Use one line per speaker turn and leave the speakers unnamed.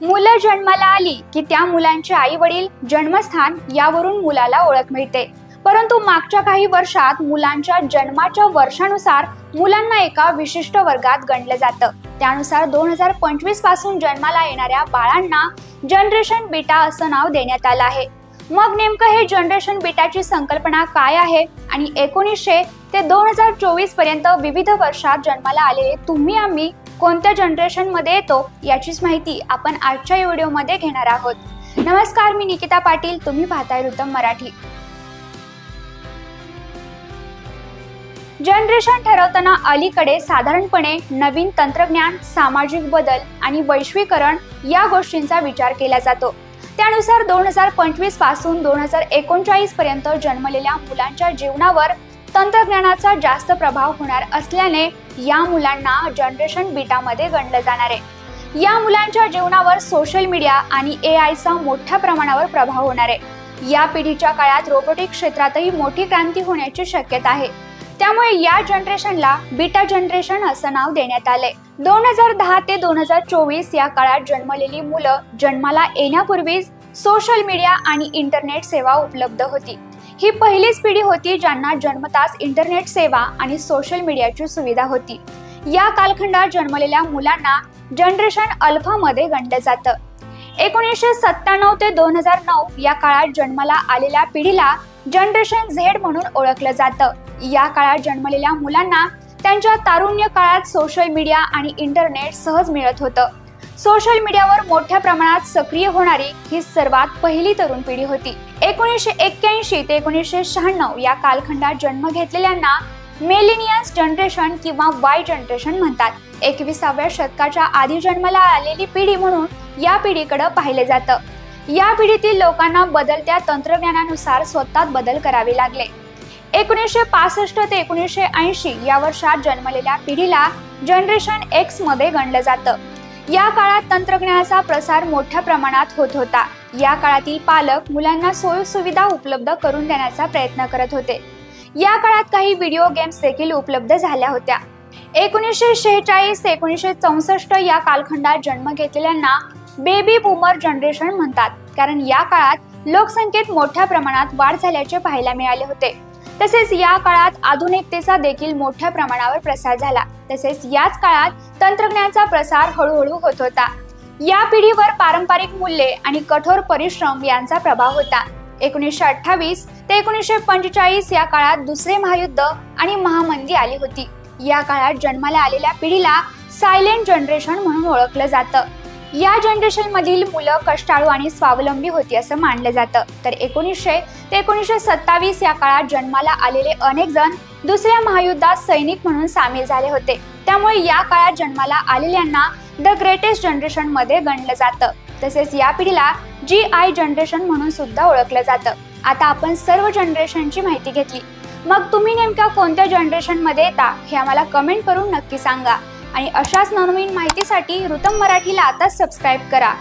मुलं जन्माला आली की त्या मुलांचे आई वडील, जन्मस्थान यावरून मुलाला ओळख मिळते। परंतु मागच्या काही वर्षात मुलांच्या जन्माच्या वर्षानुसार मुलांना एका विशिष्ट वर्गात गणलं जातं। त्यानुसार 2025 पासून जन्माला येणाऱ्या बाळांना जनरेशन बीटा असं नाव देण्यात आलं आहे। मग नेमकं हे जनरेशन बीटाची संकल्पना काय आहे आणि 1900 ते 2024 पर्यंत विविध वर्षात जन्माला आलेले तुम्ही आम्ही कोणत्या जनरेशन मध्ये येतो याचीच माहिती आपण आजच्या व्हिडिओमध्ये घेणार आहोत। नमस्कार, मी निकिता पाटील, तुम्ही पाहताय रुतम मराठी। जनरेशन ठरवताना अलीकडे साधारणपणे नवीन तंत्रज्ञान, सामाजिक बदल आणि वैश्वीकरण या गोष्टींचा विचार केला जातो। त्यानुसार 2025 पासून 2039 पर्यंत जन्मलेल्या मुलांच्या जीवनावर तंत्रज्ञानाचा जास्त प्रभाव होणार असल्याने या मुलांना जनरेशन बीटा मध्ये गणलं जाणार आहे। या मुलांच्या जीवनावर सोशल मीडिया आणि एआयचा मोठ्या प्रमाणावर प्रभाव होणार आहे। या पिढीच्या काळात रोबोटिक क्षेत्रातही मोठी क्रांती होण्याची शक्यता आहे। त्यामुळे या जनरेशनला बीटा जनरेशन असं नाव देण्यात आले। 2010 ते 2024 या काळात जन्मलेली मुलं जन्माला येण्यापूर्वीच सोशल मीडिया आणि इंटरनेट सेवा उपलब्ध होती। ही पहिलीच पिढी होती ज्यांना जन्मताच इंटरनेट सेवा आणि सोशल मीडियाची सुविधा होती। या कालखंडात जन्मलेल्या मुलांना जनरेशन अल्फा मध्ये गणलं जातं। 1997 ते 2009 या काळात जन्माला आलेल्या पिढीला जनरेशन झेड म्हणून ओळखलं जातं। या काळात जन्मलेल्या मुलांना त्यांच्या तारुण्य काळात सोशल मीडिया आणि इंटरनेट सहज मिळत होतं। सोशल मीडियावर मोठ्या प्रमाणात सक्रिय होणारी ही सर्वात पहिली तरुण पिढी होती। 1981 ते 1996 या कालखंडात जन्म घेतलेल्यांना मिलेनियल्स जनरेशन किंवा वाय जनरेशन म्हणतात। 21व्या शतकाच्या आधी जन्माला आलेली पिढी म्हणून या पिढीकडे पाहिले जातं। या पिढीतील लोकांना बदलत्या तंत्रज्ञानानुसार स्वतःत बदल करावे लागले। 1965 ते 1980 या वर्षात जन्मलेल्या पिढीला जनरेशन एक्स मध्ये गणलं जातं। या काळात तंत्रज्ञानाचा प्रसार मोठ्या प्रमाणात होत होता। या काळातील पालक मुलांना सोयी सुविधा उपलब्ध करून देण्याचा प्रयत्न करत होते। या काळात काही व्हिडिओ गेम्स देखील उपलब्ध झाल्या होत्या। 1946 ते 1964 या कालखंडात जन्म घेतलेल्यांना बेबी बूमर जनरेशन म्हणतात, कारण या काळात लोकसंख्येत मोठ्या प्रमाणात वाढ झाल्याचे पाहायला मिळाले होते। तसेच या काळात आधुनिकतेचा देखील मोठ्या प्रमाणावर प्रसार झाला। तसेच याच काळात तंत्रज्ञानाचा प्रसार हळूहळू होत होता। या पिढीवर पारंपरिक मूल्ये आणि कठोर परिश्रम यांचा प्रभाव होता। 1928 ते 1945 या काळात दुसरे महायुद्ध आणि महामंदी आली होती। या काळात जन्माला आलेल्या पिढीला सायलेंट जनरेशन म्हणून ओळखलं जातं। या जनरेशन मधील मुलं कष्टाळू आणि स्वावलंबी होती असं मानलं जातं। तर 1900 ते 1927 या काळात जन्माला आलेले अनेक जण दुसऱ्या महायुद्धात सैनिक म्हणून सामील झाले होते। त्यामुळे या काळात जन्माला आलेल्यांना द ग्रेटेस्ट जनरेशन मध्ये गणलं जातं। तसेच या पिढीला GI जनरेशन म्हणून सुद्धा ओळखलं जातं। आता आपण सर्व जनरेशनची माहिती घेतली। मग तुम्ही नेमक्या कोणत्या जनरेशन मध्ये येता हे आम्हाला कमेंट करून नक्की सांगा। आणि अशाच नवनवीन माहितीसाठी रुतम मराठीला आता सबस्क्राईब करा।